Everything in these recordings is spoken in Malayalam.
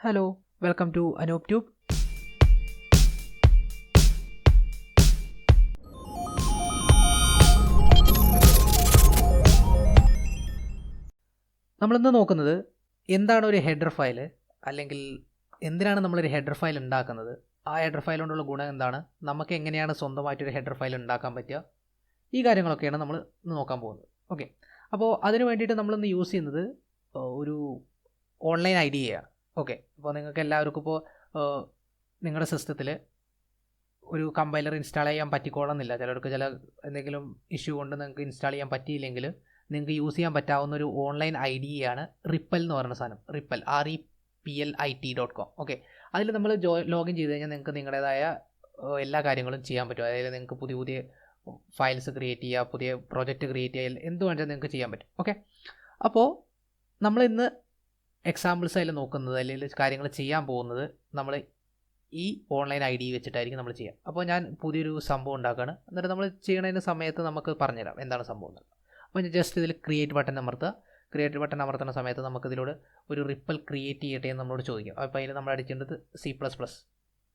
Hello, welcome to anooptube. നമ്മളിന്ന് നോക്കുന്നത് എന്താണ് ഒരു ഹെഡർ ഫയൽ, അല്ലെങ്കിൽ എന്തിനാണ് നമ്മളൊരു ഹെഡർ ഫയൽ ഉണ്ടാക്കുന്നത്, ആ ഹെഡർ ഫയൽ കൊണ്ടുള്ള ഗുണം എന്താണ്, നമുക്ക് എങ്ങനെയാണ് സ്വന്തമായിട്ടൊരു ഹെഡർ ഫയൽ ഉണ്ടാക്കാൻ പറ്റുക, ഈ കാര്യങ്ങളൊക്കെയാണ് നമ്മൾ ഇന്ന് നോക്കാൻ പോകുന്നത്. ഓക്കെ, അപ്പോൾ അതിന് വേണ്ടിയിട്ട് നമ്മളിന്ന് യൂസ് ചെയ്യുന്നത് ഒരു ഓൺലൈൻ ഐഡിയയാണ്. ഓക്കെ, അപ്പോൾ നിങ്ങൾക്ക് എല്ലാവർക്കും ഇപ്പോൾ നിങ്ങളുടെ സിസ്റ്റത്തിൽ ഒരു കമ്പൈലർ ഇൻസ്റ്റാൾ ചെയ്യാൻ പറ്റിക്കോളന്നില്ല. ചിലർക്ക് ചില എന്തെങ്കിലും ഇഷ്യൂ കൊണ്ട് നിങ്ങൾക്ക് ഇൻസ്റ്റാൾ ചെയ്യാൻ പറ്റിയില്ലെങ്കിൽ നിങ്ങൾക്ക് യൂസ് ചെയ്യാൻ പറ്റാവുന്ന ഒരു ഓൺലൈൻ ഐഡിയയാണ് റിപ്പൽ എന്ന് പറയുന്ന സാധനം. Ripple REPLIT.com. ഓക്കെ, അതിൽ നമ്മൾ ലോഗിൻ ചെയ്ത് കഴിഞ്ഞാൽ നിങ്ങൾക്ക് നിങ്ങളുടേതായ എല്ലാ കാര്യങ്ങളും ചെയ്യാൻ പറ്റും. അതായത് നിങ്ങൾക്ക് പുതിയ പുതിയ ഫയൽസ് ക്രിയേറ്റ് ചെയ്യുക, പുതിയ പ്രോജക്റ്റ് ക്രിയേറ്റ് ചെയ്യുക, എന്ത് വേണമെങ്കിലും നിങ്ങൾക്ക് ചെയ്യാൻ പറ്റും. ഓക്കെ, അപ്പോൾ നമ്മളിന്ന് എക്സാമ്പിൾസ് അതിൽ നോക്കുന്നത്, അല്ലെങ്കിൽ കാര്യങ്ങൾ ചെയ്യാൻ പോകുന്നത് നമ്മൾ ഈ ഓൺലൈൻ ID വെച്ചിട്ടായിരിക്കും നമ്മൾ ചെയ്യുക. അപ്പോൾ ഞാൻ പുതിയൊരു സംഭവം ഉണ്ടാക്കുകയാണ്. എന്നിട്ട് നമ്മൾ ചെയ്യണതിന് സമയത്ത് നമുക്ക് പറഞ്ഞുതരാം എന്താണ് സംഭവം എന്നുള്ളത്. അപ്പോൾ ഞാൻ ജസ്റ്റ് ഇതിൽ ക്രിയേറ്റ് ബട്ടൺ അമർത്തുക. ക്രിയേറ്റ് ബട്ടൺ അമർത്തുന്ന സമയത്ത് നമുക്കിതിലൂടെ ഒരു റിപ്പൽ ക്രിയേറ്റ് ചെയ്യട്ടെ എന്ന് നമ്മളോട് ചോദിക്കും. അപ്പോൾ അതിൽ നമ്മൾ അടിക്കേണ്ടത് C++.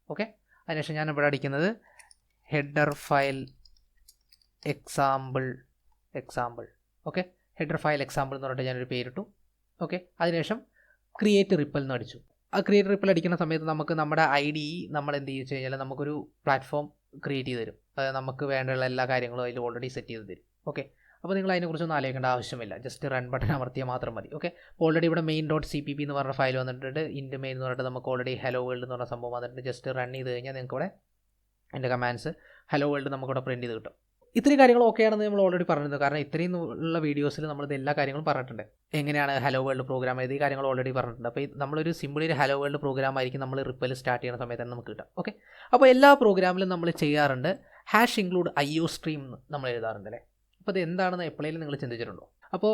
ഓക്കെ, അതിനുശേഷം ഞാൻ ഇവിടെ അടിക്കുന്നത് header file example. Okay, header file example എന്ന് പറഞ്ഞിട്ട് ഞാനൊരു പേരിട്ടു. ഓക്കെ, അതിനുശേഷം ക്രിയേറ്റ് റിപ്പൽ എന്ന് അടിച്ചു. ആ ക്രിയേറ്റ് റിപ്പൽ അടിക്കുന്ന സമയത്ത് നമുക്ക് നമ്മുടെ ID നമ്മൾ എന്ത് ചെയ്യുക കഴിഞ്ഞാൽ നമുക്കൊരു പ്ലാറ്റ്ഫോം ക്രിയേറ്റ് ചെയ്ത് തരും. അതായത് നമുക്ക് വേണ്ടുള്ള എല്ലാ കാര്യങ്ങളും അതിൽ ഓൾറെഡി സെറ്റ് ചെയ്ത് തരും. ഓക്കെ, അപ്പോൾ നിങ്ങൾ അതിനെക്കുറിച്ചൊന്നും ആലോചിക്കേണ്ട ആവശ്യമില്ല. ജസ്റ്റ് റൺ ബട്ടൺ അമർത്തിയാൽ മാത്രം മതി. ഓക്കെ, ഓൾറെഡി ഇവിടെ main.cpp എന്ന് പറഞ്ഞ ഫയൽ വന്നിട്ടുണ്ട്. ഇൻഡ് മെയിൻ എന്ന് പറഞ്ഞിട്ട് നമുക്ക് ഓൾറെഡി ഹലോ വേൾഡ് എന്ന് പറഞ്ഞ സംഭവം വന്നിട്ടുണ്ട്. ജസ്റ്റ് റൺ ചെയ്ത് കഴിഞ്ഞാൽ നിങ്ങൾക്ക് ഇവിടെ എൻ്റെ കമാൻഡ്സ് ഹലോ വേൾഡ് നമുക്കിവിടെ പ്രിൻറ്റ് ചെയ്ത് കിട്ടും. ഇത്രയും കാര്യങ്ങൾ ഓക്കെയാണെന്ന് നമ്മൾ ഓൾറെഡി പറഞ്ഞിരുന്നു. കാരണം ഇത്രയും ഉള്ള വീഡിയോസിൽ നമ്മളിത് എല്ലാ കാര്യങ്ങളും പറഞ്ഞിട്ടുണ്ട്. എങ്ങനെയാണ് ഹലോ വേൾഡ് പ്രോഗ്രാം ചെയ്ത് ഈ കാര്യങ്ങൾ ഓൾറെഡി പറഞ്ഞിട്ടുണ്ട്. അപ്പോൾ നമ്മളൊരു സിമ്പിളി ഒരു ഹലോ വേൾഡ് പ്രോഗ്രാം ആയിരിക്കും നമ്മൾ റിപ്പൽ സ്റ്റാർട്ട് ചെയ്യുന്ന സമയത്ത് തന്നെ നമുക്ക് കിട്ടും. ഓക്കെ, അപ്പോൾ എല്ലാ പ്രോഗ്രാമിലും നമ്മൾ ചെയ്യാറുണ്ട് #include IOStream നമ്മൾ എഴുതാറുണ്ട് അല്ലേ. അപ്പോൾ ഇത് എന്താണെന്ന് എപ്പോഴേലും നിങ്ങൾ ചിന്തിച്ചിട്ടുണ്ടോ? അപ്പോൾ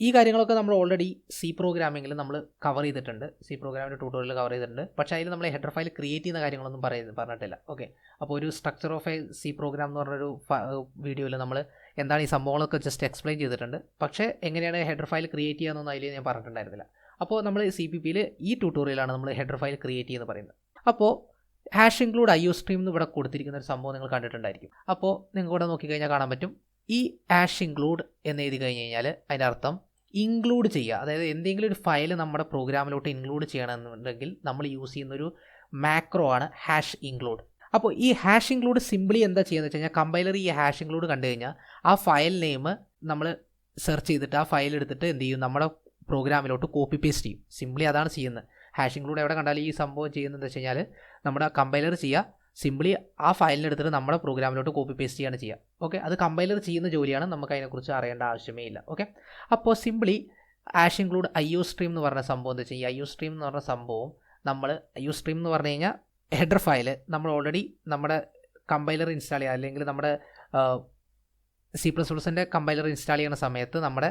ഈ കാര്യങ്ങളൊക്കെ നമ്മൾ ഓൾറെഡി C പ്രോഗ്രാമിങ്ങിൽ നമ്മൾ കവർ ചെയ്തിട്ടുണ്ട്. C പ്രോഗ്രാമിൻ്റെ ട്യൂട്ടോറിയൽ കവർ ചെയ്തിട്ടുണ്ട്. പക്ഷേ അതിൽ നമ്മൾ ഹെഡർ ഫയൽ ക്രിയേറ്റ് ചെയ്യുന്ന കാര്യങ്ങളൊന്നും പറഞ്ഞിട്ടില്ല. ഓക്കെ, അപ്പോൾ ഒരു structure of a C program എന്ന് പറഞ്ഞൊരു വീഡിയോയിൽ നമ്മൾ എന്താണ് ഈ സംഭവങ്ങളൊക്കെ ജസ്റ്റ് എക്സ്പ്ലെയിൻ ചെയ്തിട്ടുണ്ട്. പക്ഷേ എങ്ങനെയാണ് ഹെഡർ ഫയൽ ക്രിയേറ്റ് ചെയ്യാമെന്നൊന്നും അതിൽ ഞാൻ പറഞ്ഞിട്ടുണ്ടായിരുന്നില്ല. അപ്പോൾ നമ്മൾ CPPയിൽ ഈ ട്യൂട്ടോറിയലാണ് നമ്മൾ ഹെഡർ ഫയൽ ക്രിയേറ്റ് ചെയ്യുന്നത് പറയുന്നത്. അപ്പോൾ #include IOStream എന്ന് ഇവിടെ കൊടുത്തിരിക്കുന്ന ഒരു സംഭവം നിങ്ങൾ കണ്ടിട്ടുണ്ടായിരിക്കും. അപ്പോൾ നിങ്ങൾക്ക് ഇവിടെ നോക്കിക്കഴിഞ്ഞാൽ കാണാൻ പറ്റും. ഈ #include എന്ന് എഴുതി കഴിഞ്ഞ് കഴിഞ്ഞാൽ അതിൻ്റെ അർത്ഥം ഇൻക്ലൂഡ് ചെയ്യുക. അതായത് എന്തെങ്കിലും ഒരു ഫയൽ നമ്മുടെ പ്രോഗ്രാമിലോട്ട് ഇൻക്ലൂഡ് ചെയ്യണമെന്നുണ്ടെങ്കിൽ നമ്മൾ യൂസ് ചെയ്യുന്നൊരു മാക്രോ ആണ് #include. അപ്പോൾ ഈ #include സിംപ്ലി എന്താ ചെയ്യുന്നത് വെച്ച് കഴിഞ്ഞാൽ കമ്പൈലർ ഈ #include കണ്ടു കഴിഞ്ഞാൽ ആ ഫയൽ നെയിം നമ്മൾ സെർച്ച് ചെയ്തിട്ട് ആ ഫയൽ എടുത്തിട്ട് എന്ത് ചെയ്യും, നമ്മുടെ പ്രോഗ്രാമിലോട്ട് കോപ്പി പേസ്റ്റ് ചെയ്യും. സിംപ്ലി അതാണ് ചെയ്യുന്നത്. #include എവിടെ കണ്ടാലും ഈ സംഭവം ചെയ്യുന്നത് വെച്ച് കഴിഞ്ഞാൽ നമ്മുടെ കമ്പൈലർ ചെയ്യുക, സിംപ്ലി ആ ഫയലിനെടുത്തിട്ട് നമ്മുടെ പ്രോഗ്രാമിലോട്ട് കോപ്പി പേസ്റ്റ് ചെയ്യാണ് ചെയ്യുക. ഓക്കെ, അത് കമ്പൈലർ ചെയ്യുന്ന ജോലിയാണ്, നമുക്ക് അതിനെക്കുറിച്ച് അറിയേണ്ട ആവശ്യമേ ഇല്ല. ഓക്കെ, അപ്പോൾ സിംപ്ലി #include IOStream എന്ന് പറഞ്ഞ സംഭവം എന്താ വെച്ചാൽ ഈ IOStream എന്ന് പറഞ്ഞ സംഭവം നമ്മൾ IOStream എന്ന് പറഞ്ഞു കഴിഞ്ഞാൽ ഹെഡർ ഫയൽ നമ്മൾ ഓൾറെഡി നമ്മുടെ കമ്പൈലർ ഇൻസ്റ്റാൾ ചെയ്യുക, അല്ലെങ്കിൽ നമ്മുടെ C++ൻ്റെ കമ്പൈലർ ഇൻസ്റ്റാൾ ചെയ്യുന്ന സമയത്ത് നമ്മുടെ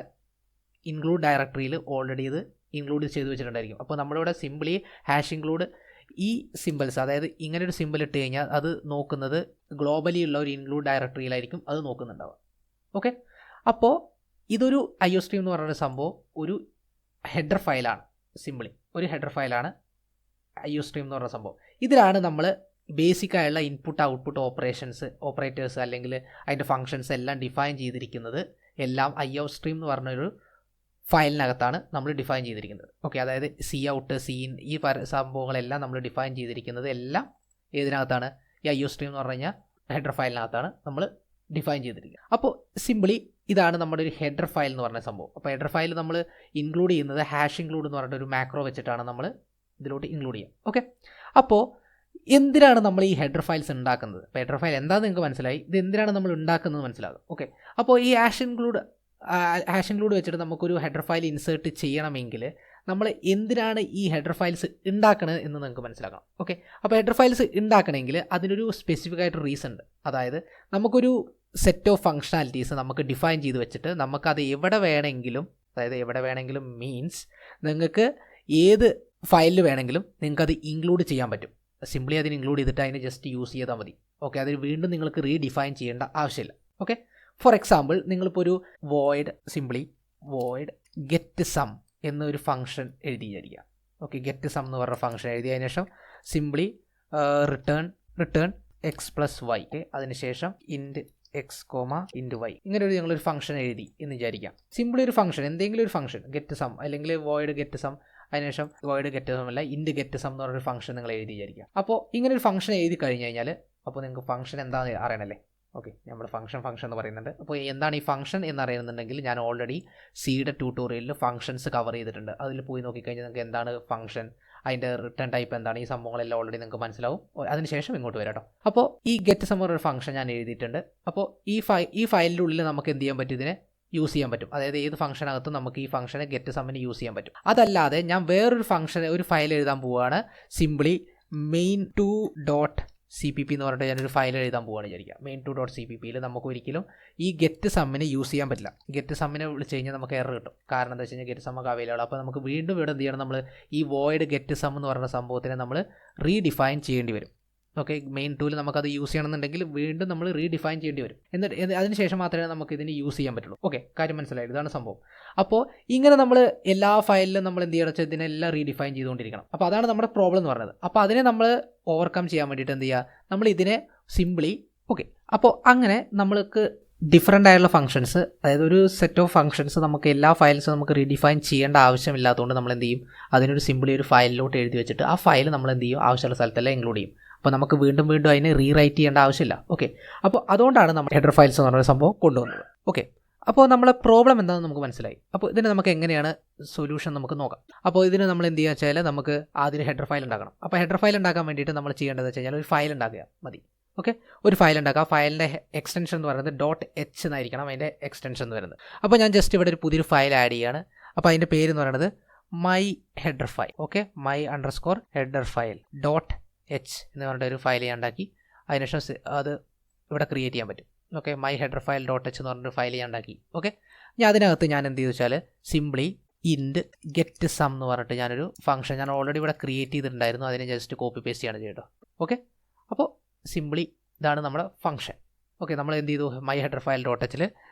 ഇൻക്ലൂഡ് ഡയറക്ടറിയിൽ ഓൾറെഡി ഇത് ഇൻക്ലൂഡ് ചെയ്ത് വെച്ചിട്ടുണ്ടായിരിക്കും. അപ്പോൾ നമ്മളിവിടെ സിംപ്ലി #include ഈ സിമ്പിൾസ്, അതായത് ഇങ്ങനെ ഒരു സിമ്പിൾ ഇട്ട് കഴിഞ്ഞാൽ അത് നോക്കുന്നത് ഗ്ലോബലി ഉള്ള ഒരു ഇൻക്ലൂഡ് ഡയറക്ടറിയിലായിരിക്കും അത് നോക്കുന്നുണ്ടാവുക. ഓക്കെ, അപ്പോൾ ഇതൊരു IOStream എന്ന് പറയുന്ന സംഭവം ഒരു ഹെഡർ ഫയലാണ്. സിംപ്ലി ഒരു ഹെഡർ ഫയലാണ് IOStream എന്ന് പറയുന്ന സംഭവം. ഇതിലാണ് നമ്മൾ ബേസിക്കായുള്ള ഇൻപുട്ട് ഔട്ട്പുട്ട് ഓപ്പറേറ്റേഴ്സ് അല്ലെങ്കിൽ അതിൻ്റെ ഫങ്ഷൻസ് എല്ലാം ഡിഫൈൻ ചെയ്തിരിക്കുന്നത് എല്ലാം IOStream എന്ന് പറഞ്ഞൊരു ഫയലിനകത്താണ് നമ്മൾ ഡിഫൈൻ ചെയ്തിരിക്കുന്നത്. ഓക്കെ, അതായത് Cout, Cin ഈ സംഭവങ്ങളെല്ലാം നമ്മൾ ഡിഫൈൻ ചെയ്തിരിക്കുന്നത് എല്ലാം ഏതിനകത്താണ്, ഈ IOStream എന്ന് പറഞ്ഞു കഴിഞ്ഞാൽ ഹെഡർ ഫയലിനകത്താണ് നമ്മൾ ഡിഫൈൻ ചെയ്തിരിക്കുന്നത്. അപ്പോൾ സിംപ്ലി ഇതാണ് നമ്മുടെ ഒരു ഹെഡർ ഫയൽ എന്ന് പറഞ്ഞ സംഭവം. അപ്പോൾ ഹെഡർ ഫയൽ നമ്മൾ ഇൻക്ലൂഡ് ചെയ്യുന്നത് #include എന്ന് പറഞ്ഞിട്ട് ഒരു മാക്രോ വെച്ചിട്ടാണ് നമ്മൾ ഇതിലോട്ട് ഇൻക്ലൂഡ് ചെയ്യുക. ഓക്കെ, അപ്പോൾ എന്തിനാണ് നമ്മൾ ഈ ഹെഡർ ഫയൽസ് ഉണ്ടാക്കുന്നത്? അപ്പോൾ ഹെഡർ ഫയൽ എന്താണെന്ന് നിങ്ങൾക്ക് മനസ്സിലായി, ഇത് എന്തിനാണ് നമ്മൾ ഉണ്ടാക്കുന്നത് മനസ്സിലാകും. ഓക്കെ, അപ്പോൾ ഈ #include വെച്ചിട്ട് നമുക്കൊരു ഹെഡർ ഫയൽ ഇൻസേർട്ട് ചെയ്യണമെങ്കിൽ നമ്മൾ എന്തിനാണ് ഈ ഹെഡർ ഫയൽസ് ഉണ്ടാക്കണത് എന്ന് നിങ്ങൾക്ക് മനസ്സിലാക്കണം. ഓക്കെ, അപ്പോൾ ഹെഡർ ഫയൽസ് ഉണ്ടാക്കണമെങ്കിൽ അതിനൊരു സ്പെസിഫിക് ആയിട്ട് റീസൺ ഉണ്ട്. അതായത് നമുക്കൊരു സെറ്റ് ഓഫ് ഫങ്ഷണാലിറ്റീസ് നമുക്ക് ഡിഫൈൻ ചെയ്ത് വെച്ചിട്ട് നമുക്കത് എവിടെ വേണമെങ്കിലും, അതായത് എവിടെ വേണമെങ്കിലും മീൻസ് നിങ്ങൾക്ക് ഏത് ഫയലിൽ വേണമെങ്കിലും നിങ്ങൾക്കത് ഇൻക്ലൂഡ് ചെയ്യാൻ പറ്റും. സിംപ്ലി അതിന് ഇൻക്ലൂഡ് ചെയ്തിട്ട് അതിന് ജസ്റ്റ് യൂസ് ചെയ്താൽ മതി. ഓക്കെ, അതിന് വീണ്ടും നിങ്ങൾക്ക് റീഡിഫൈൻ ചെയ്യേണ്ട ആവശ്യമില്ല. ഓക്കെ, ഫോർ എക്സാമ്പിൾ നിങ്ങളിപ്പോൾ ഒരു void get sum എന്നൊരു ഫംഗ്ഷൻ എഴുതി വിചാരിക്കുക. ഓക്കെ, ഗെറ്റ് സം എന്ന് പറഞ്ഞ ഫംഗ്ഷൻ എഴുതിയതിന് ശേഷം simply return x plus y. അതിനുശേഷം int x comma int y. ഇങ്ങനെ ഒരു ഞങ്ങളൊരു ഫംഗ്ഷൻ എഴുതി എന്ന് വിചാരിക്കാം. സിംപിളി ഒരു ഫംഗ്ഷൻ, എന്തെങ്കിലും ഒരു ഫംഗ്ഷൻ ഗെറ്റ് സം അല്ലെങ്കിൽ വോയിഡ് ഗെറ്റ് സം, അതിനുശേഷം വോയിഡ് ഗെറ്റ് സം അല്ല ഇൻറ്റ് ഗെറ്റ് സം എന്ന് പറഞ്ഞൊരു ഫംഗ്ഷൻ നിങ്ങൾ എഴുതി വിചാരിക്കാം. അപ്പോൾ ഇങ്ങനെ ഒരു ഫംഗ്ഷൻ എഴുതി കഴിഞ്ഞ് കഴിഞ്ഞാൽ അപ്പോൾ നിങ്ങൾക്ക് ഫംഗ്ഷൻ എന്താണെന്ന് അറിയണമല്ലേ. ഓക്കെ, നമ്മൾ ഫംഗ്ഷൻ എന്ന് പറയുന്നുണ്ട്. അപ്പോൾ എന്താണ് ഈ ഫംഗ്ഷൻ എന്നറിയുന്നുണ്ടെങ്കിൽ ഞാൻ ഓൾറെഡി സിയുടെ ട്യൂട്ടോറിയലിൽ ഫംഗ്ഷൻസ് കവർ ചെയ്തിട്ടുണ്ട്. അതിൽ പോയി നോക്കിക്കഴിഞ്ഞാൽ നിങ്ങൾക്ക് എന്താണ് ഫംഗ്ഷൻ, അതിൻ്റെ റിട്ടേൺ ടൈപ്പ് എന്താണ്, ഈ സംഭവങ്ങളെല്ലാം ഓൾറെഡി നിങ്ങൾക്ക് മനസ്സിലാവും. അതിനുശേഷം ഇങ്ങോട്ട് വരാം കേട്ടോ. അപ്പോൾ ഈ ഗെറ്റ് സം ഒരു ഫംഗ്ഷൻ ഞാൻ എഴുതിയിട്ടുണ്ട്. അപ്പോൾ ഈ ഫയലിൻ്റെ ഉള്ളിൽ നമുക്ക് എന്ത് ചെയ്യാൻ പറ്റും, ഇതിനെ യൂസ് ചെയ്യാൻ പറ്റും. അതായത് ഏത് ഫംഗ്ഷനകത്തും നമുക്ക് ഈ ഫംഗ്ഷനെ ഗെറ്റ് സമ്മിന് യൂസ് ചെയ്യാൻ പറ്റും. അതല്ലാതെ ഞാൻ വേറൊരു ഒരു ഫയൽ എഴുതാൻ പോവുകയാണ്. സിംപ്ലി main2.cpp എന്ന് പറഞ്ഞിട്ട് ഞാനൊരു ഫയൽ എഴുതാൻ പോവുകയാണ് വിചാരിക്കുക. main2.cppയിൽ നമുക്ക് ഒരിക്കലും ഈ ഗെറ്റ് സമ്മിനെ യൂസ് ചെയ്യാൻ പറ്റില്ല. ഗെറ്റ് സമ്മിനെ വിളിച്ച് കഴിഞ്ഞാൽ നമുക്ക് എറർ കിട്ടും. കാരണം എന്താ വെച്ച് കഴിഞ്ഞാൽ ഗെറ്റ് സമ്മൊക്കെ അവൈലബിൾ. അപ്പോൾ നമുക്ക് വീണ്ടും ഇവിടെ എന്ത് ചെയ്യണം, നമ്മൾ ഈ വോയിഡ് ഗെറ്റ് സം എന്ന് പറയുന്ന സംഭവത്തിനെ നമ്മൾ റീഡിഫൈൻ ചെയ്യേണ്ടി വരും. ഓക്കെ, മെയിൻ ടൂൽ നമുക്കത് യൂസ് ചെയ്യണമെന്നുണ്ടെങ്കിൽ വീണ്ടും നമ്മൾ റീഡിഫൈൻ ചെയ്യേണ്ടി വരും. എന്നിട്ട് അതിനുശേഷം മാത്രമേ നമുക്ക് ഇതിന് യൂസ് ചെയ്യാൻ പറ്റുള്ളൂ. ഓക്കെ, കാര്യം മനസ്സിലായി, ഇതാണ് സംഭവം. അപ്പോൾ ഇങ്ങനെ നമ്മൾ എല്ലാ ഫയലിലും നമ്മൾ എന്ത് ചെയ്യണം വെച്ചാൽ ഇതിനെല്ലാം റീഡിഫൈൻ ചെയ്തുകൊണ്ടിരിക്കണം. അപ്പോൾ അതാണ് നമ്മുടെ പ്രോബ്ലം എന്ന് പറയുന്നത്. അപ്പോൾ അതിനെ നമ്മൾ ഓവർകം ചെയ്യാൻ വേണ്ടിയിട്ട് എന്ത് ചെയ്യുക, നമ്മൾ ഇതിനെ സിംപ്ലി അപ്പോൾ അങ്ങനെ നമ്മൾക്ക് ഡിഫറൻ്റ് ആയുള്ള ഫംഗ്ഷൻസ്, അതായത് ഒരു സെറ്റ് ഓഫ് ഫംഗ്ഷൻസ് നമുക്ക് എല്ലാ ഫയൽസും നമുക്ക് റീഡിഫൈൻ ചെയ്യേണ്ട ആവശ്യമില്ലാത്തതുകൊണ്ട് നമ്മൾ എന്ത് ചെയ്യും, അതിനൊരു സിംപ്ലി ഒരു ഫയലിലോട്ട് എഴുതി വെച്ചിട്ട് ആ ഫയൽ നമ്മൾ എന്ത് ചെയ്യും, ആവശ്യമുള്ള സ്ഥലത്തെല്ലാം ഇൻക്ലൂഡ് ചെയ്യും. അപ്പോൾ നമുക്ക് വീണ്ടും അതിനെ റീറൈറ്റ് ചെയ്യേണ്ട ആവശ്യമില്ല. ഓക്കെ, അപ്പോൾ അതുകൊണ്ടാണ് നമ്മൾ ഹെഡർ ഫയൽസ് എന്ന് പറയുന്ന സംഭവം കൊണ്ടുവന്നത്. ഓക്കെ, അപ്പോൾ നമ്മളെ പ്രോബ്ലം എന്താണെന്ന് നമുക്ക് മനസ്സിലായി. അപ്പോൾ ഇതിന് നമുക്ക് എങ്ങനെയാണ് സൊല്യൂഷൻ നമുക്ക് നോക്കാം. അപ്പോൾ ഇതിന് നമ്മൾ എന്ത് ചെയ്യുക വെച്ചാൽ നമുക്ക് ആദ്യം ഹെഡർ ഫയൽ ഉണ്ടാക്കണം. അപ്പോൾ ഹെഡർ ഫയൽ ഉണ്ടാക്കാൻ വേണ്ടിയിട്ട് നമ്മൾ ചെയ്യേണ്ടത് വെച്ച് കഴിഞ്ഞാൽ ഒരു ഫയൽ ഉണ്ടാക്കുക മതി. ഓക്കെ, ഒരു ഫയൽ ഉണ്ടാക്കുക. ഫയലിൻ്റെ എക്സ്റ്റൻഷൻ എന്ന് പറയുന്നത് .h എന്നായിരിക്കണം അതിൻ്റെ എക്സ്റ്റൻഷൻ എന്ന് വരുന്നത്. അപ്പോൾ ഞാൻ ജസ്റ്റ് ഇവിടെ ഒരു പുതിയൊരു ഫയൽ ആഡ് ചെയ്യുകയാണ്. അപ്പോൾ അതിൻ്റെ പേര് എന്ന് പറയുന്നത് my header file. Okay, my_header file .h എന്ന് പറഞ്ഞിട്ട് ഒരു ഫയൽ ഞാൻ ഉണ്ടാക്കി. അതിനുശേഷം അത് ഇവിടെ ക്രിയേറ്റ് ചെയ്യാൻ പറ്റും. Okay, my header file .h എന്ന് പറഞ്ഞൊരു ഫയൽ ഞാൻ ഉണ്ടാക്കി. ഓക്കെ, ഞാൻ അതിനകത്ത് ഞാൻ എന്ത് ചെയ്തു വെച്ചാൽ സിംപ്ലി ഇൻറ്റ് ഗെറ്റ് സം എന്ന് പറഞ്ഞിട്ട് ഞാനൊരു ഫംഗ്ഷൻ ഞാൻ ഓൾറെഡി ഇവിടെ ക്രിയേറ്റ് ചെയ്തിട്ടുണ്ടായിരുന്നു. അതിനെ ജസ്റ്റ് കോപ്പി പേസ്റ്റ് ചെയ്യാണ് ചെയ്യട്ടോ. ഓക്കെ, അപ്പോൾ സിംപ്ലി ഇതാണ് നമ്മുടെ ഫംഗ്ഷൻ. ഓക്കെ, നമ്മൾ എന്ത് ചെയ്തു, my header file .hൽ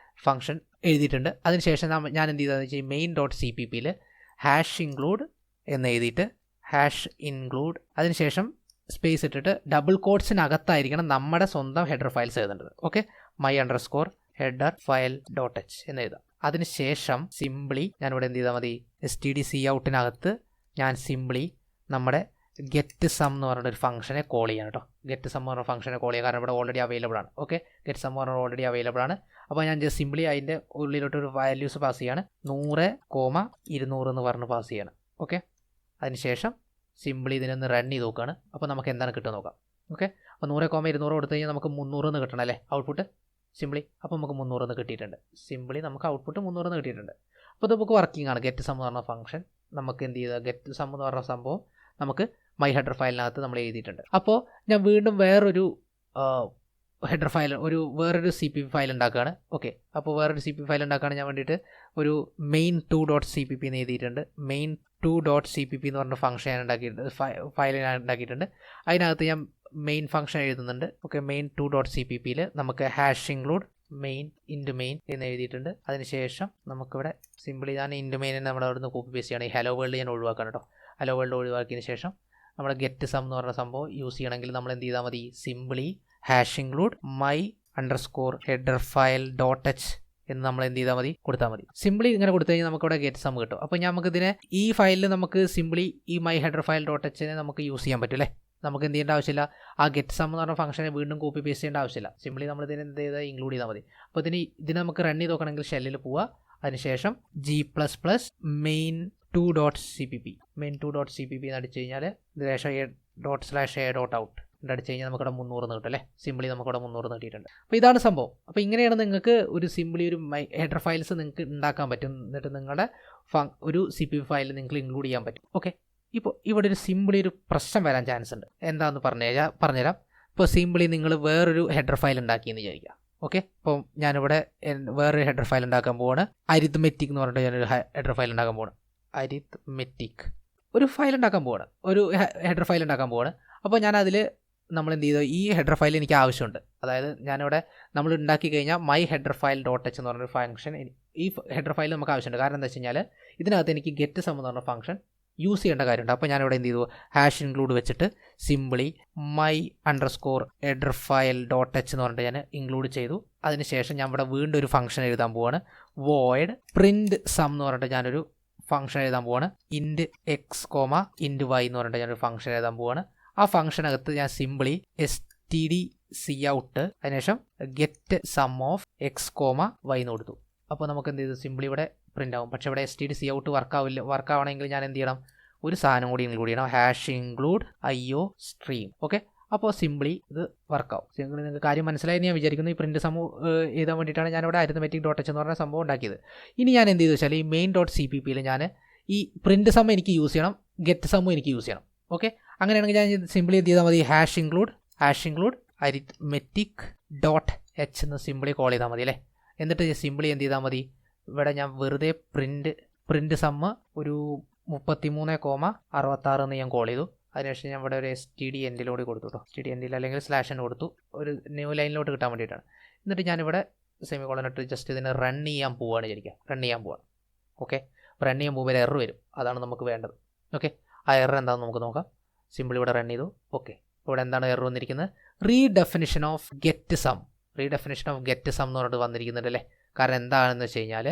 ഫംഗ്ഷൻ എഴുതിയിട്ടുണ്ട്. അതിനുശേഷം ഞാൻ എന്ത് ചെയ്തതെന്ന് വെച്ചാൽ main.cppയിൽ #include എന്ന് എഴുതിയിട്ട് #include അതിനുശേഷം സ്പേസ് ഇട്ടിട്ട് ഡബിൾ കോട്ട്സിനകത്തായിരിക്കണം നമ്മുടെ സ്വന്തം ഹെഡർ ഫയൽസ് എഴുതേണ്ടത്. ഓക്കെ, my_header file .h എന്ന് എഴുതാം. അതിനുശേഷം സിംപ്ലി ഞാനിവിടെ എന്ത് ചെയ്താൽ മതി, stdcoutനകത്ത് ഞാൻ സിംപ്ലി നമ്മുടെ ഗെറ്റ് സം എന്ന് പറഞ്ഞൊരു ഫംഗ്ഷനെ കോൾ ചെയ്യാൻ കേട്ടോ. ഗെറ്റ് സം എന്ന് പറഞ്ഞ ഫംഗ്ഷനെ കോൾ ചെയ്യുക, കാരണം ഇവിടെ ഓൾറെഡി അവൈലബിൾ ആണ്. ഓക്കെ, ഗെറ്റ് സം എന്ന് പറഞ്ഞാൽ ഓൾറെഡി അവൈലബിൾ ആണ്. അപ്പോൾ ഞാൻ ജസ്റ്റ് സിംപ്ലി അതിൻ്റെ ഉള്ളിലോട്ട് ഒരു വാല്യൂസ് പാസ് ചെയ്യാണ്. 100,200 എന്ന് പറഞ്ഞ് പാസ് ചെയ്യാണ്. ഓക്കെ, അതിനുശേഷം സിംപ്ലി ഇതിനൊന്ന് റൺ ചെയ്ത് നോക്കുകയാണ്. അപ്പോൾ നമുക്ക് എന്താണ് കിട്ടുക നോക്കാം. ഓക്കെ, അപ്പോൾ 100,200 കൊടുത്തു കഴിഞ്ഞാൽ നമുക്ക് 300 എന്ന് കിട്ടണം അല്ലേ ഔട്ട്പുട്ട് സിംപ്ലി. അപ്പോൾ നമുക്ക് 300 എന്ന് കിട്ടിയിട്ടുണ്ട്. സിംപ്ലി നമുക്ക് ഔട്ട്പുട്ട് 300 എന്ന് കിട്ടിയിട്ടുണ്ട്. അപ്പോൾ ഇത് നമുക്ക് വർക്കിംഗ് ആണ്. ഗെറ്റ് സം എന്ന് പറഞ്ഞ ഫംഗ്ഷൻ നമുക്ക് എന്ത് ചെയ്താൽ ഗെറ്റ് സം എന്ന് പറഞ്ഞ സംഭവം നമുക്ക് മൈ ഹെഡർ ഫയലിനകത്ത് നമ്മൾ എഴുതിയിട്ടുണ്ട്. അപ്പോൾ ഞാൻ വീണ്ടും വേറൊരു ഹെഡർ ഫയൽ വേറൊരു CPP ഫയൽ ഉണ്ടാക്കുകയാണ്. ഓക്കെ, അപ്പോൾ വേറൊരു CPP ഫയൽ ഉണ്ടാക്കുകയാണ് ഞാൻ വേണ്ടിയിട്ട് ഒരു main2.cpp എന്ന് എഴുതിയിട്ടുണ്ട്. main2.cpp എന്ന് പറഞ്ഞ ഫംഗ്ഷൻ ഞാൻ ഉണ്ടാക്കിയിട്ടുണ്ട്, ഫയൽ ഞാൻ ഉണ്ടാക്കിയിട്ടുണ്ട്. അതിനകത്ത് ഞാൻ മെയിൻ ഫംഗ്ഷൻ എഴുതുന്നുണ്ട്. ഓക്കെ, main2.cppയിൽ നമുക്ക് #include main എന്ന് എഴുതിയിട്ടുണ്ട്. അതിനുശേഷം നമുക്കിവിടെ സിംപ്ലി ഞാൻ main നമ്മൾ അവിടെ നിന്ന് കോപ്പി പേസ്റ്റ് ചെയ്യണം. ഈ ഹലോ വേൾഡ് ഞാൻ ഒഴിവാക്കണം കേട്ടോ. ഹലോ വേൾഡ് ഒഴിവാക്കിയതിന് ശേഷം നമ്മുടെ ഗെറ്റ് സം എന്ന് പറഞ്ഞ സംഭവം യൂസ് ചെയ്യണമെങ്കിൽ നമ്മൾ എന്ത് ചെയ്താൽ മതി, simply #include my_header file .h എന്ന് നമ്മൾ എന്ത് ചെയ്താൽ മതി, കൊടുത്താൽ മതി. സിംപ്ലി ഇങ്ങനെ കൊടുത്തു കഴിഞ്ഞാൽ നമുക്കിവിടെ ഗെറ്റ് സം കിട്ടും. അപ്പോൾ നമുക്കിതിനെ ഈ ഫയലിൽ നമുക്ക് സിംപ്ലി ഈ my header file .h നമുക്ക് യൂസ് ചെയ്യാൻ പറ്റും അല്ലേ. നമുക്ക് എന്ത് ചെയ്യേണ്ട ആവശ്യമില്ല, ആ ഗെറ്റ് സം എന്ന് പറഞ്ഞ ഫംഗ്ഷനെ വീണ്ടും കോപ്പി പേസ്റ്റ് ചെയ്യേണ്ട ആവശ്യമില്ല. സിംപ്ലി നമ്മൾ ഇതിനെ എന്ത് ചെയ്താൽ ഇൻക്ലൂഡ് ചെയ്താൽ മതി. അപ്പോൾ ഇതിന് നമുക്ക് റൺ ചെയ്ത് നോക്കണമെങ്കിൽ ഷെല്ലിൽ പോവുക. അതിനുശേഷം G++ main2.cpp എന്ന് അടിച്ചു കഴിഞ്ഞാൽ /a.out അടിച്ചു കഴിഞ്ഞാൽ നമുക്കിവിടെ 300 കിട്ടും അല്ലേ. സിംപ്ലി നമുക്കിവിടെ 300 കിട്ടിയിട്ടുണ്ട്. അപ്പോൾ ഇതാണ് സംഭവം. അപ്പോൾ ഇങ്ങനെയാണ് നിങ്ങൾക്ക് ഒരു സിംപ്ലി ഒരു ഹെഡർ ഫയൽസ് നിങ്ങൾക്ക് ഉണ്ടാക്കാൻ പറ്റും. എന്നിട്ട് നിങ്ങളുടെ ഒരു CPP ഫയൽ നിങ്ങൾക്ക് ഇൻക്ലൂഡ് ചെയ്യാൻ പറ്റും. ഓക്കെ, ഇപ്പോൾ ഇവിടെ ഒരു സിംപ്ലി ഒരു പ്രശ്നം വരാൻ ചാൻസ് ഉണ്ട്. എന്താണെന്ന് പറഞ്ഞുതരാം. ഇപ്പോൾ സിംപ്ലി നിങ്ങൾ വേറൊരു ഹെഡർ ഫയൽ ഉണ്ടാക്കിയെന്ന് വിചാരിക്കുക. ഓക്കെ, അപ്പോൾ ഞാനിവിടെ വേറൊരു ഹെഡർ ഫയൽ ഉണ്ടാക്കാൻ പോവാണ്. അരിത്മെറ്റിക് എന്ന് പറഞ്ഞിട്ട് ഞാനൊരു ഹെഡർ ഫയൽ ഉണ്ടാക്കാൻ പോവാണ്. അരിത്മെറ്റിക് ഒരു ഫയൽ ഉണ്ടാക്കാൻ പോവാണ്, ഒരു ഹെഡർ ഫയൽ ഉണ്ടാക്കാൻ പോവാണ്. അപ്പോൾ ഞാനതിൽ നമ്മൾ എന്ത് ചെയ്തു, ഈ ഹെഡർ ഫയൽ എനിക്ക് ആവശ്യമുണ്ട്. അതായത് ഞാനിവിടെ നമ്മൾ ഉണ്ടാക്കി കഴിഞ്ഞാൽ my header file .h എന്ന് പറഞ്ഞൊരു ഫംഗ്ഷൻ ഈ ഹെഡർ ഫയൽ നമുക്ക് ആവശ്യമുണ്ട്. കാരണം എന്താ വെച്ച് കഴിഞ്ഞാൽ ഇതിനകത്ത് എനിക്ക് ഗെറ്റ് സം എന്ന് പറഞ്ഞ ഫംഗ്ഷൻ യൂസ് ചെയ്യേണ്ട കാര്യമുണ്ട്. അപ്പോൾ ഞാനിവിടെ എന്ത് ചെയ്തു, ഹാഷ് ഇൻക്ലൂഡ് വെച്ചിട്ട് സിംപിളി my_headerfile.h എന്ന് പറഞ്ഞിട്ട് ഞാൻ ഇൻക്ലൂഡ് ചെയ്തു. അതിനുശേഷം ഞാൻ ഇവിടെ വീണ്ടും ഒരു ഫംഗ്ഷൻ എഴുതാൻ പോവാണ്. void print sum എന്ന് പറഞ്ഞിട്ട് ഞാനൊരു ഫംഗ്ഷൻ എഴുതാൻ പോവാണ്. int x, int y എന്ന് പറഞ്ഞിട്ട് ഞാനൊരു ഫംഗ്ഷൻ എഴുതാൻ പോവാണ്. ആ ഫംഗ്ഷനകത്ത് ഞാൻ സിംപിളി stdcout അതിനുശേഷം get sum of x, y എന്ന് കൊടുത്തു. അപ്പോൾ നമുക്ക് എന്ത് ചെയ്തു, സിംപിളി ഇവിടെ പ്രിൻ്റ് ആവും. പക്ഷേ ഇവിടെ stdcout വർക്കാവണമെങ്കിൽ ഞാൻ എന്ത് ചെയ്യണം, ഒരു സാധനം കൂടി ഇൻക്ലൂഡ് ചെയ്യണം, hash include io stream. Okay, അപ്പോൾ സിംപിളി ഇത് വർക്കാവും. നിങ്ങൾക്ക് കാര്യം മനസ്സിലായെന്ന് ഞാൻ വിചാരിക്കുന്നു. ഈ പ്രിൻറ്റ് സമൂഹം എഴുതാൻ വേണ്ടിയിട്ടാണ് ഞാനിവിടെ arithmetic.h എന്ന് പറഞ്ഞ സംഭവം ഉണ്ടാക്കിയത്. ഇനി ഞാൻ എന്ത് ചെയ്തു വെച്ചാൽ ഈ main.cppയിൽ ഞാൻ ഈ പ്രിൻറ്റ് സം എനിക്ക് യൂസ് ചെയ്യണം, ഗെറ്റ് സമ്മും എനിക്ക് യൂസ് ചെയ്യണം. ഓക്കെ, അങ്ങനെയാണെങ്കിൽ ഞാൻ സിംപിളി എന്ത് ചെയ്താൽ മതി, ഹാഷ് ഇൻക്ലൂഡ് arithmetic.h എന്ന് സിംപിളി കോൾ ചെയ്താൽ മതി അല്ലേ. എന്നിട്ട് സിംപിളി എന്ത് ചെയ്താൽ മതി, ഇവിടെ ഞാൻ വെറുതെ പ്രിൻറ്റ് സമ്മ് ഒരു 33,66 എന്ന് ഞാൻ കോൾ ചെയ്തു. അതിനുശേഷം ഞാൻ ഇവിടെ ഒരു std കൂടി കൊടുത്തു കേട്ടോ, std അല്ലെങ്കിൽ /n കൊടുത്തു, ഒരു ന്യൂ ലൈനിലോട്ട് കിട്ടാൻ വേണ്ടിയിട്ടാണ്. എന്നിട്ട് ഞാനിവിടെ സെമിക്കോളൻ ഇട്ട് ജസ്റ്റ് ഇതിനെ റൺ ചെയ്യാൻ പോവുകയാണ് വിചാരിക്കുക, റൺ ചെയ്യാൻ പോവാണ്. ഓക്കെ, റൺ ചെയ്യാൻ പോകുമ്പോൾ എറർ വരും, അതാണ് നമുക്ക് വേണ്ടത്. ഓക്കെ, ആ എറർ എന്താണെന്ന് നമുക്ക് നോക്കാം. സിമ്പിൾ ഇവിടെ റൺ ചെയ്തു. ഓക്കെ, ഇവിടെ എന്താണ് എറർ വന്നിരിക്കുന്നത്, റീഡെഫിനിഷൻ ഓഫ് ഗെറ്റ് സം എന്ന് പറഞ്ഞിട്ട് വന്നിരിക്കുന്നുണ്ട് അല്ലേ. കാരണം എന്താണെന്ന് വെച്ച് കഴിഞ്ഞാൽ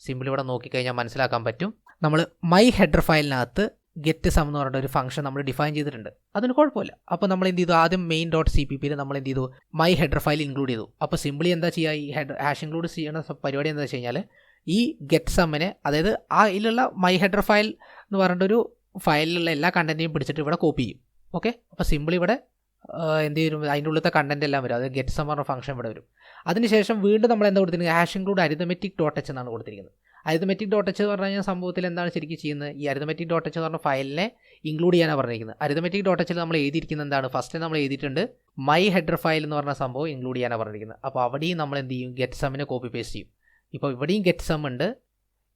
സിമ്പിൾ ഇവിടെ നോക്കിക്കഴിഞ്ഞാൽ മനസ്സിലാക്കാൻ പറ്റും. നമ്മൾ മൈ ഹെഡർ ഫയലിനകത്ത് ഗെറ്റ് സം എന്ന് പറഞ്ഞിട്ട് ഒരു ഫംഗ്ഷൻ നമ്മൾ ഡിഫൈൻ ചെയ്തിട്ടുണ്ട്, അതിന് കുഴപ്പമില്ല. അപ്പോൾ നമ്മൾ എന്ത് ചെയ്തു, ആദ്യം main.cppയിൽ നമ്മൾ എന്ത് ചെയ്തു, മൈ ഹെഡർ ഫയൽ ഇൻക്ലൂഡ് ചെയ്തു. അപ്പോൾ സിംപിളി എന്താ ചെയ്യുക, ഈ ഹാഷ് ഇൻക്ലൂഡ് ചെയ്യുന്ന പരിപാടി എന്താ വെച്ച് കഴിഞ്ഞാൽ ഈ ഗെറ്റ് സമ്മിനെ, അതായത് ആ ഇതിലുള്ള മൈ ഹെഡർ ഫയൽ എന്ന് പറഞ്ഞിട്ടൊരു ഫയലിലുള്ള എല്ലാ കണ്ടൻറ്റിനെയും പിടിച്ചിട്ട് ഇവിടെ കോപ്പി ചെയ്യും. ഓക്കെ, അപ്പോൾ സിംപിളി ഇവിടെ എന്ത് ചെയ്യും, അതിൻ്റെ ഉള്ളിലത്തെ കണ്ടന്റ് എല്ലാം വരും, അത് ഗെറ്റ് സം പറഞ്ഞ ഫംഗ്ഷൻ ഇവിടെ വരും. അതിനുശേഷം വീണ്ടും നമ്മൾ എന്താ കൊടുത്തിരിക്കുന്നത്, ഹാഷ് ഇൻക്ലൂഡ് arithmetic.h എന്നാണ് കൊടുത്തിരിക്കുന്നത്. arithmetic.h എന്ന് പറഞ്ഞു കഴിഞ്ഞാൽ സംഭവത്തിൽ എന്താണ് ശരിക്കും ചെയ്യുന്നത്, ഈ arithmetic.h എന്ന് പറഞ്ഞ ഫയലിനെ ഇൻക്ലൂഡ് ചെയ്യാനാണ് പറഞ്ഞിരിക്കുന്നത്. arithmetic.hൽ നമ്മൾ എഴുതിയിരിക്കുന്നത് എന്താണ്, ഫസ്റ്റ് നമ്മൾ എഴുതിയിട്ടുണ്ട് മൈ ഹെഡർ ഫയൽ എന്ന് പറഞ്ഞ സംഭവം ഇൻക്ലൂഡ് ചെയ്യാനാണ് പറഞ്ഞിരിക്കുന്നത്. അപ്പോൾ അവിടെയും നമ്മൾ എന്ത് ചെയ്യും, ഗെറ്റ് സമ്മിനെ കോപ്പി പേസ്റ്റ് ചെയ്യും. ഇപ്പോൾ ഇവിടെയും ഗെറ്റ് സം ഉണ്ട്,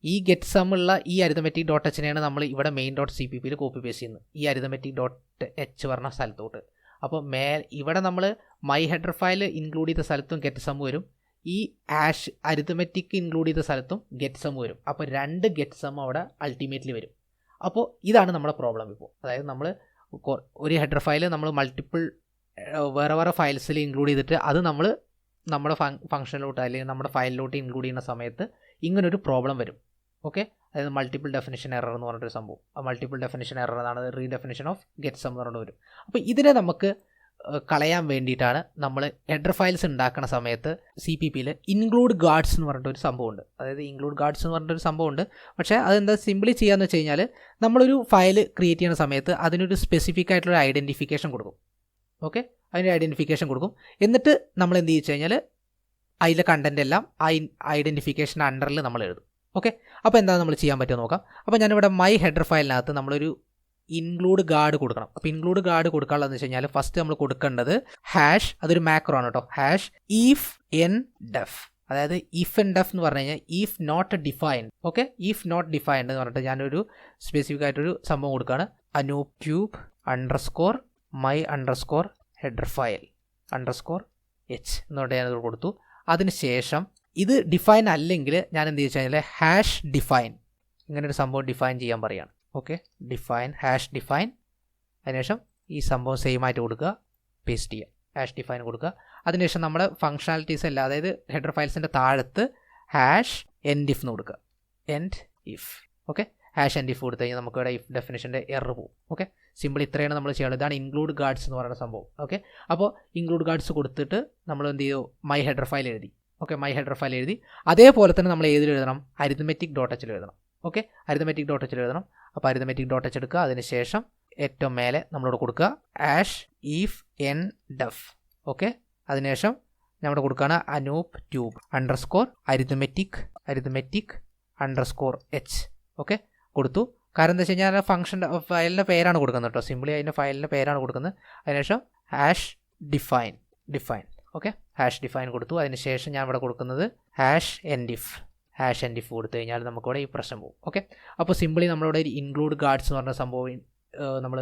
ഈ ഗെറ്റ് സം ഉള്ള ഈ arithmetic.hനെയാണ് നമ്മൾ ഇവിടെ main.cppയിൽ കോപ്പി പേസ്റ്റ് ചെയ്യുന്നത്, ഈ arithmetic.h പറഞ്ഞ സ്ഥലത്തോട്ട്. അപ്പോൾ ഇവിടെ നമ്മൾ മൈ ഹെഡർ ഫയൽ ഇൻക്ലൂഡ് ചെയ്ത സ്ഥലത്തും ഗെറ്റ് സം വരും, ഈ ഹാഷ് അരിത്മെറ്റിക് ഇൻക്ലൂഡ് ചെയ്ത സ്ഥലത്തും ഗെറ്റ് സം വരും. അപ്പോൾ രണ്ട് ഗെറ്റ് സം അവിടെ അൾട്ടിമേറ്റ്ലി വരും. അപ്പോൾ ഇതാണ് നമ്മുടെ പ്രോബ്ലം ഇപ്പോൾ. അതായത് നമ്മൾ ഒരു ഹെഡർ ഫയൽ നമ്മൾ മൾട്ടിപ്പിൾ വേറെ ഫയൽസിൽ ഇൻക്ലൂഡ് ചെയ്തിട്ട് അത് നമ്മൾ നമ്മുടെ ഫംഗ്ഷനിലോട്ട് അല്ലെങ്കിൽ നമ്മുടെ ഫയലിലോട്ട് ഇൻക്ലൂഡ് ചെയ്യുന്ന സമയത്ത് ഇങ്ങനൊരു പ്രോബ്ലം വരും. ഓക്കെ, അതായത് മൾട്ടിപ്പിൾ ഡെഫിനിഷൻ എറർ എന്ന് പറഞ്ഞിട്ടൊരു സംഭവം. ആ മൾട്ടിപ്പിൾ ഡെഫിനിഷൻ എറർ എന്നാണ് റീഡെഫിനിഷൻ ഓഫ് ഗെറ്റ് സം എന്ന് പറഞ്ഞിട്ട് വരും. അപ്പോൾ ഇതിനെ നമുക്ക് കളയാൻ വേണ്ടിയിട്ടാണ് നമ്മൾ ഹെഡർ ഫയൽസ് ഉണ്ടാക്കുന്ന സമയത്ത് CPPയിൽ ഇൻക്ലൂഡ് ഗാർഡ്സ് എന്ന് പറഞ്ഞിട്ടൊരു സംഭവമുണ്ട്. അതായത് ഇൻക്ലൂഡ് ഗാർഡ്സ് എന്ന് പറഞ്ഞിട്ടൊരു സംഭവമുണ്ട്. പക്ഷേ അതെന്താ സിംപ്ലി ചെയ്യാന്ന് വെച്ച് കഴിഞ്ഞാൽ നമ്മളൊരു ഫയൽ ക്രിയേറ്റ് ചെയ്യുന്ന സമയത്ത് അതിനൊരു സ്പെസിഫിക് ആയിട്ടുള്ള ഐഡൻറ്റിഫിക്കേഷൻ കൊടുക്കും. ഓക്കെ, അതിൻ്റെ ഐഡൻറ്റിഫിക്കേഷൻ കൊടുക്കും. എന്നിട്ട് നമ്മൾ എന്ത് ചെയ്യിച്ചു കഴിഞ്ഞാൽ അതിലെ കണ്ടൻ്റ് എല്ലാം ആ ഐഡൻറ്റിഫിക്കേഷൻ അണ്ടറിൽ നമ്മൾ എഴുതും. ഓക്കെ, അപ്പോൾ എന്താണ് നമ്മൾ ചെയ്യാൻ പറ്റുമോ നോക്കാം. അപ്പോൾ ഞാനിവിടെ മൈ ഹെഡർ ഫയലിനകത്ത് നമ്മളൊരു ഇൻക്ലൂഡ് ഗാർഡ് കൊടുക്കണം. അപ്പോൾ ഇൻക്ലൂഡ് ഗാർഡ് കൊടുക്കാനുള്ളതെന്ന് വെച്ച് കഴിഞ്ഞാൽ ഫസ്റ്റ് നമ്മൾ കൊടുക്കേണ്ടത് ഹാഷ്, അതൊരു മാക്രോ ആണ് കേട്ടോ, ഹാഷ് if n def, അതായത് if n def എന്ന് പറഞ്ഞു കഴിഞ്ഞാൽ if not defined. Okay, if not defined എന്ന് പറഞ്ഞിട്ട് ഞാനൊരു സ്പെസിഫിക് ആയിട്ടൊരു സംഭവം കൊടുക്കുകയാണ്, anooptube _my_headerfile_h എന്ന് പറഞ്ഞിട്ട് ഞാനത് കൊടുത്തു. അതിനുശേഷം ഇത് ഡിഫൈൻ അല്ലെങ്കിൽ ഞാൻ എന്ത് ചെയ്തു കഴിഞ്ഞാൽ ഹാഷ് ഡിഫൈൻ, ഇങ്ങനൊരു സംഭവം ഡിഫൈൻ ചെയ്യാൻ പറയുകയാണ്. ഓക്കെ, ഹാഷ് ഡിഫൈൻ, അതിനുശേഷം ഈ സംഭവം സെയിം ആയിട്ട് കൊടുക്കുക, പേസ്റ്റ് ചെയ്യുക, ഹാഷ് ഡിഫൈൻ കൊടുക്കുക. അതിനുശേഷം നമ്മുടെ ഫംഗ്ഷനാലിറ്റീസ് എല്ലാം, അതായത് ഹെഡർ ഫയൽസിൻ്റെ താഴത്ത് ഹാഷ് end if എന്ന് കൊടുക്കുക, end if. Okay, hash end if കൊടുത്തു കഴിഞ്ഞാൽ നമുക്ക് ഇവിടെ if ഡെഫിനിഷൻ്റെ എറർ പോകും. ഓക്കെ, സിമ്പിൾ ഇത്രയാണ് നമ്മൾ ചെയ്യുന്നത്. ഇതാണ് ഇൻക്ലൂഡ് ഗാർഡ്സ് എന്ന് പറയുന്ന സംഭവം. ഓക്കെ, അപ്പോൾ ഇൻക്ലൂഡ് ഗാർഡ്സ് കൊടുത്തിട്ട് നമ്മൾ എന്ത് ചെയ്തു, മൈ ഹെഡർ ഫയൽ എഴുതി. ഓക്കെ, മൈ ഹെഡർ ഫയൽ എഴുതി. അതേപോലെ തന്നെ നമ്മൾ ഏതിൽ എഴുതണം, arithmetic.h എഴുതണം. ഓക്കെ, arithmetic.h എഴുതണം. അപ്പോൾ arithmetic.h എടുക്കുക. അതിനുശേഷം ഏറ്റവും മേലെ നമ്മളോട് കൊടുക്കുക hash if n def. Okay, അതിനുശേഷം നമ്മുടെ കൊടുക്കുകയാണ് anooptube _arithmetic_h. ഓക്കെ, കൊടുത്തു. കാരണം എന്താ വെച്ച് കഴിഞ്ഞാൽ ഫംഗ്ഷൻ്റെ ഫയലിൻ്റെ പേരാണ് കൊടുക്കുന്നത് കേട്ടോ, സിംപ്ലി അതിൻ്റെ ഫയലിൻ്റെ പേരാണ് കൊടുക്കുന്നത്. അതിനുശേഷം hash define. Okay, hash define കൊടുത്തു. അതിനുശേഷം ഞാൻ ഇവിടെ കൊടുക്കുന്നത് ഹാഷ് end if കൊടുത്തു കഴിഞ്ഞാൽ നമുക്കിവിടെ ഈ പ്രശ്നം പോകും. ഓക്കെ, അപ്പോൾ സിംപിളി നമ്മളിവിടെ ഇൻക്ലൂഡ് ഗാർഡ്സ് എന്ന് പറഞ്ഞ സംഭവം നമ്മൾ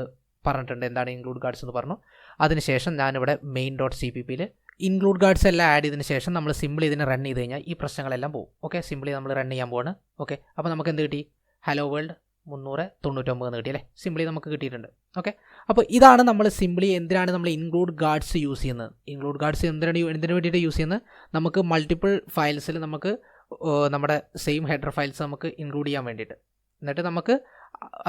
പറഞ്ഞിട്ടുണ്ട്, എന്താണ് ഇൻക്ലൂഡ് ഗാർഡ്സ് എന്ന് പറഞ്ഞു. അതിനുശേഷം ഞാനിവിടെ main.cppയിൽ ഇൻക്ലൂഡ് ഗാർഡ്സ് എല്ലാം ആഡ് ചെയ്തതിന് ശേഷം നമ്മൾ സിംപിളി ഇതിനെ റൺ ചെയ്ത് കഴിഞ്ഞാൽ ഈ പ്രശ്നങ്ങളെല്ലാം പോകും. ഓക്കെ, സിംപിളി നമ്മൾ റൺ ചെയ്യാൻ പോവാണ്. ഓക്കെ, അപ്പോൾ നമുക്ക് എന്ത് കിട്ടി, ഹലോ വേൾഡ് 399 കിട്ടി അല്ലേ, സിംപ്ലി നമുക്ക് കിട്ടിയിട്ടുണ്ട്. ഓക്കെ, അപ്പോൾ ഇതാണ് നമ്മൾ സിംപ്ലി എന്തിനാണ് നമ്മൾ ഇൻക്ലൂഡ് ഗാർഡ്സ് യൂസ് ചെയ്യുന്നത്. ഇൻക്ലൂഡ് ഗാർഡ്സ് എന്തിനു വേണ്ടിയിട്ട് യൂസ് ചെയ്യുന്നത്, നമുക്ക് മൾട്ടിപ്പിൾ ഫയൽസിൽ നമുക്ക് നമ്മുടെ സെയിം ഹെഡർ ഫയൽസ് നമുക്ക് ഇൻക്ലൂഡ് ചെയ്യാൻ വേണ്ടിയിട്ട്. എന്നിട്ട് നമുക്ക്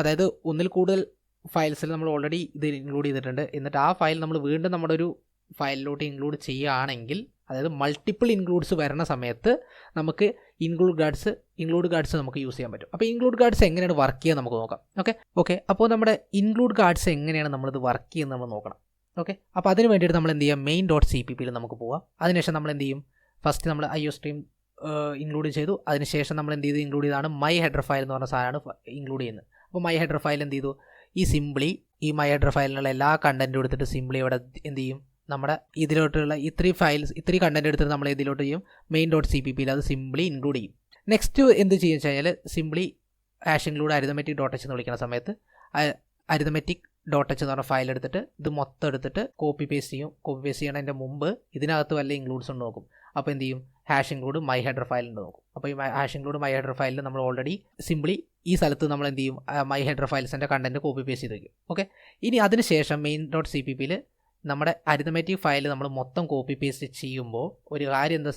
അതായത് ഒന്നിൽ കൂടുതൽ ഫയൽസിൽ നമ്മൾ ഓൾറെഡി ഇത് ഇൻക്ലൂഡ് ചെയ്തിട്ടുണ്ട്, എന്നിട്ട് ആ ഫയൽ നമ്മൾ വീണ്ടും നമ്മുടെ ഒരു ഫയലിലോട്ട് ഇൻക്ലൂഡ് ചെയ്യുകയാണെങ്കിൽ, അതായത് മൾട്ടിപ്പിൾ ഇൻക്ലൂഡ്സ് വരുന്ന സമയത്ത് നമുക്ക് ഇൻക്ലൂഡ് ഗാർഡ്സ് നമുക്ക് യൂസ് ചെയ്യാൻ പറ്റും. അപ്പോൾ ഇൻക്ലൂഡ് ഗാർഡ്സ് എങ്ങനെയാണ് വർക്ക് ചെയ്യുക നമുക്ക് നോക്കാം. ഓക്കെ, അപ്പോൾ നമ്മുടെ ഇൻക്ലൂഡ് ഗാർഡ്സ് എങ്ങനെയാണ് നമ്മളിത് വർക്ക് ചെയ്യുന്നത് നമ്മൾ നോക്കണം. ഓക്കെ, അപ്പോൾ അതിന് വേണ്ടിയിട്ട് നമ്മൾ എന്ത് ചെയ്യാം, main.cppയിൽ നമുക്ക് പോവാം. അതിനുശേഷം നമ്മൾ എന്ത് ചെയ്യും, ഫസ്റ്റ് നമ്മൾ IO സ്ട്രീം ഇൻക്ലൂഡ് ചെയ്തു. അതിനുശേഷം നമ്മൾ എന്ത് ചെയ്തു, ഇൻക്ലൂഡ് ചെയ്താണ് മൈ ഹെഡർ ഫയൽ എന്ന് പറഞ്ഞ സാധനമാണ് ഇൻക്ലൂഡ് ചെയ്യുന്നത്. അപ്പോൾ മൈ ഹെഡർ ഫയൽ എന്ത് ചെയ്തു, ഈ മൈ ഹെഡർ ഫയലിനുള്ള എല്ലാ കണ്ടൻറ്റും എടുത്തിട്ട് സിംപ്ലി ഇവിടെ എന്ത് ചെയ്യും, നമ്മുടെ ഇതിലോട്ടുള്ള ഇത്രയും കണ്ടൻറ്റ് എടുത്തിട്ട് നമ്മൾ ഇതിലോട്ട് ചെയ്യും, main.cppയിൽ അത് സിംപ്ലി ഇൻക്ലൂഡ് ചെയ്യും. നെക്സ്റ്റ് എന്ത് ചെയ്യുക വെച്ച് കഴിഞ്ഞാൽ, സിംപ്ലി #include arithmetic.h എന്ന് വിളിക്കുന്ന സമയത്ത് arithmetic.h എന്ന് പറഞ്ഞ ഫയൽ എടുത്തിട്ട് ഇത് മൊത്തം എടുത്തിട്ട് കോപ്പി പേസ്റ്റ് ചെയ്യണതിൻ്റെ മുമ്പ് ഇതിനകത്ത് വല്ല ഇൻക്ലൂഡ്സ് ഉണ്ട് നോക്കും. അപ്പോൾ എന്ത് ചെയ്യും, #include my header ഫയൽ ഉണ്ട് നോക്കും. അപ്പോൾ ഈ #include my header ഫയലിൽ നമ്മൾ ഓൾറെഡി സിംപ്ലി ഈ സ്ഥലത്ത് നമ്മൾ എന്ത് ചെയ്യും, മൈ ഹെഡർ ഫയൽസിൻ്റെ കണ്ടൻറ്റ് കോപ്പി പേസ്റ്റ് ചെയ്ത് വയ്ക്കും. ഓക്കെ, ഇനി അതിനുശേഷം main.cppയിൽ നമ്മുടെ അരിത്തമെറ്റിക് ഫയൽ നമ്മൾ മൊത്തം കോപ്പി പേസ്റ്റ് ചെയ്യുമ്പോൾ ഒരു കാര്യം എന്താ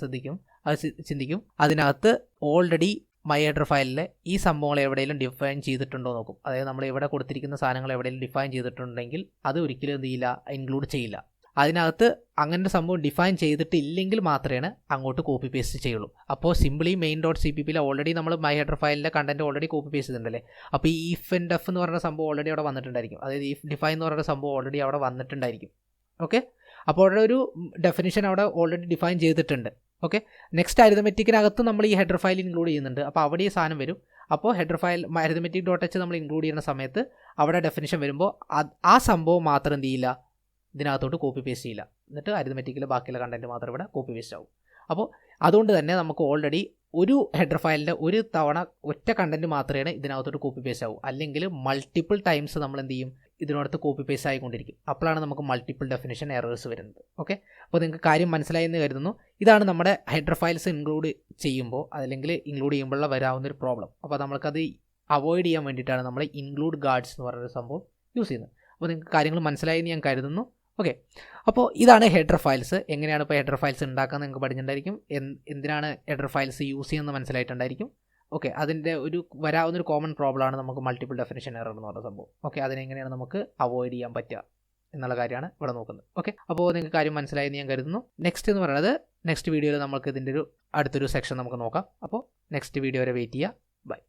ചിന്തിക്കും, അതിനകത്ത് ഓൾറെഡി മൈ ഹെഡർ ഫയലിലെ ഈ സംഭവങ്ങൾ എവിടെയെങ്കിലും ഡിഫൈൻ ചെയ്തിട്ടുണ്ടോ നോക്കും. അതായത് നമ്മൾ ഇവിടെ കൊടുത്തിരിക്കുന്ന സാധനങ്ങൾ എവിടെയെങ്കിലും ഡിഫൈൻ ചെയ്തിട്ടുണ്ടെങ്കിൽ അത് ഒരിക്കലും എന്ത് ചെയ്യില്ല, ഇൻക്ലൂഡ് ചെയ്യില്ല. അതിനകത്ത് അങ്ങനത്തെ സംഭവം ഡിഫൈൻ ചെയ്തിട്ടില്ലെങ്കിൽ മാത്രമേ അങ്ങോട്ട് കോപ്പി പേസ്റ്റ് ചെയ്യുള്ളൂ. അപ്പോൾ സിംപ്ലി main.cppയിൽ ഓൾറെഡി നമ്മൾ മൈ ഹെഡർ ഫയലിൻ്റെ കണ്ടൻറ്റ് ഓൾറെഡി കോപ്പി പേസ്റ്റ് ചെയ്തിട്ടുണ്ടല്ലേ. അപ്പോൾ ഈ if and def എന്ന് പറയുന്ന സംഭവം ഓൾറെഡി അവിടെ വന്നിട്ടുണ്ടായിരിക്കും. അതായത് if define എന്ന് പറയുന്ന സംഭവം ഓൾറെഡി അവിടെ വന്നിട്ടുണ്ടായിരിക്കും. ഓക്കെ, അപ്പോൾ അവിടെ ഒരു ഡെഫിനിഷൻ അവിടെ ഓൾറെഡി ഡിഫൈൻ ചെയ്തിട്ടുണ്ട്. ഓക്കെ, നെക്സ്റ്റ് അരിത്തമെറ്റിക്കിനകത്ത് നമ്മൾ ഈ ഹെഡർ ഫയൽ ഇൻക്ലൂഡ് ചെയ്യുന്നുണ്ട്. അപ്പോൾ അവിടെ ഈ സാധനം വരും. അപ്പോൾ ഹെഡർ ഫയൽ arithmetic.h നമ്മൾ ഇൻക്ലൂഡ് ചെയ്യുന്ന സമയത്ത് അവിടെ ഡെഫിനിഷൻ വരുമ്പോൾ ആ സംഭവം മാത്രം എന്ത് ചെയ്യില്ല, ഇതിനകത്തോട്ട് കോപ്പി പേസ്റ്റ് ചെയ്യില്ല. എന്നിട്ട് അരിത്തമെറ്റിക്കിൽ ബാക്കിയുള്ള കണ്ടൻറ്റ് മാത്രം ഇവിടെ കോപ്പി പേസ്റ്റ് ആവും. അപ്പോൾ അതുകൊണ്ട് തന്നെ നമുക്ക് ഓൾറെഡി ഒരു ഹെഡർ ഫയലിൻ്റെ ഒരു തവണ ഒറ്റ കണ്ടൻറ്റ് മാത്രമേ ഇതിനകത്തോട്ട് കോപ്പി പേസ്റ്റ് ആവും. അല്ലെങ്കിൽ മൾട്ടിപ്പിൾ ടൈംസ് നമ്മൾ എന്ത് ചെയ്യും, ഇതിനകത്ത് കോപ്പി പേസ്റ്റ് ആയിക്കൊണ്ടിരിക്കും. അപ്പോഴാണ് നമുക്ക് മൾട്ടിപ്പിൾ ഡെഫിനിഷൻ എറേഴ്സ് വരുന്നത്. ഓക്കെ, അപ്പോൾ നിങ്ങൾക്ക് കാര്യം മനസ്സിലായി എന്ന് കരുതുന്നു. ഇതാണ് നമ്മുടെ ഹെഡർ ഫയൽസ് ഇൻക്ലൂഡ് ചെയ്യുമ്പോൾ അല്ലെങ്കിൽ ഇൻക്ലൂഡ് ചെയ്യുമ്പോഴുള്ള വരാവുന്നൊരു പ്രോബ്ലം. അപ്പോൾ നമുക്കത് അവോയ്ഡ് ചെയ്യാൻ വേണ്ടിയിട്ടാണ് നമ്മൾ ഇൻക്ലൂഡ് ഗാർഡ്സ് എന്ന് പറയുന്ന സംഭവം യൂസ് ചെയ്യുന്നത്. അപ്പോൾ നിങ്ങൾക്ക് കാര്യങ്ങൾ മനസ്സിലായി എന്ന് ഞാൻ കരുതുന്നു. ഓക്കെ, അപ്പോൾ ഇതാണ് ഹെഡർ ഫയൽസ്. എങ്ങനെയാണ് ഇപ്പോൾ ഹെഡർ ഫയൽസ് ഉണ്ടാക്കാൻ നിങ്ങൾക്ക് പഠിച്ചിട്ടുണ്ടായിരിക്കും. എന്തിനാണ് ഹെഡർ ഫയൽസ് യൂസ് ചെയ്യുന്നത് മനസ്സിലായിട്ടുണ്ടായിരിക്കും. ഓക്കെ, അതിൻ്റെ ഒരു വരാവുന്നൊരു കോമൺ പ്രോബ്ലമാണ് നമുക്ക് മൾട്ടിപ്പിൾ ഡെഫിനിഷൻ എറർ എന്ന് പറയുന്ന സംഭവം. ഓക്കെ, അതിനെങ്ങനെയാണ് നമുക്ക് അവോയ്ഡ് ചെയ്യാൻ പറ്റുക എന്നുള്ള കാര്യമാണ് ഇവിടെ നോക്കുന്നത്. ഓക്കെ, അപ്പോൾ നിങ്ങൾക്ക് കാര്യം മനസ്സിലായി എന്ന് ഞാൻ കരുതുന്നു. നെക്സ്റ്റ് എന്ന് പറയുന്നത് നെക്സ്റ്റ് വീഡിയോയിൽ നമുക്ക് ഇതിൻ്റെ അടുത്തൊരു സെക്ഷൻ നമുക്ക് നോക്കാം. അപ്പോൾ നെക്സ്റ്റ് വീഡിയോ വരെ വെയിറ്റ് ചെയ്യുക. ബൈ.